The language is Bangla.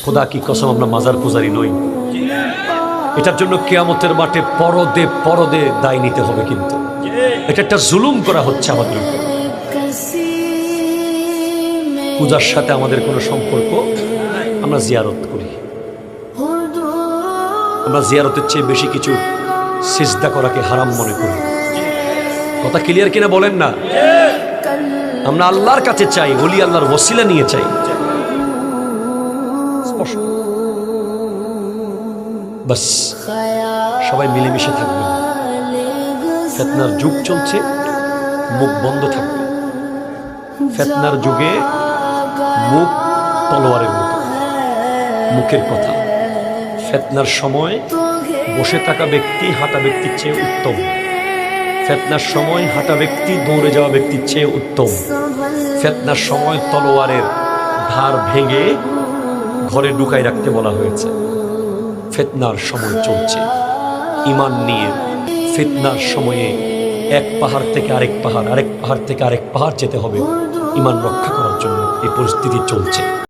খোদা কি কসম, আমরা মাজার পূজারি নই। এটার জন্য কিয়ামতের মাঠে পরদে পরদে দায় নিতে হবে, কিন্তু এটা একটা জুলুম করা হচ্ছে আমাদের উপর। পূজার সাথে আমাদের কোনো সম্পর্ক, আমরা জিয়ারত করি। আমরা জিয়ারতের চেয়ে বেশি কিছু সিজদা করাকে হারাম মনে করি। কথা ক্লিয়ার কিনা বলেন না? আমরা আল্লাহর কাছে চাই, ওলি আল্লাহর ওসিলা নিয়ে চাই। বাস সবাই মিলেমিশে থাকবে। ফিতনার যুগ চলছে, মুখ বন্ধ থাকবে। ফিতনার যুগে মুখ তলোয়ারের মতো, মুখের কথা। ফিতনার সময় বসে থাকা ব্যক্তি হাঁটা ব্যক্তির চেয়ে উত্তম। ফিতনার সময় হাঁটা ব্যক্তি দৌড়ে যাওয়া ব্যক্তির চেয়ে উত্তম। ফিতনার সময় তলোয়ারের ধার ভেঙে ঘরে ঢুকাই রাখতে বলা হয়েছে। ফিতনার সময় চলছে, ঈমান নিয়ে ফিতনার সময়ে এক পাহাড় থেকে আরেক পাহাড়, আরেক পাহাড় থেকে আরেক পাহাড় যেতে হবে ঈমান রক্ষা করার জন্য। এই পরিস্থিতি চলছে।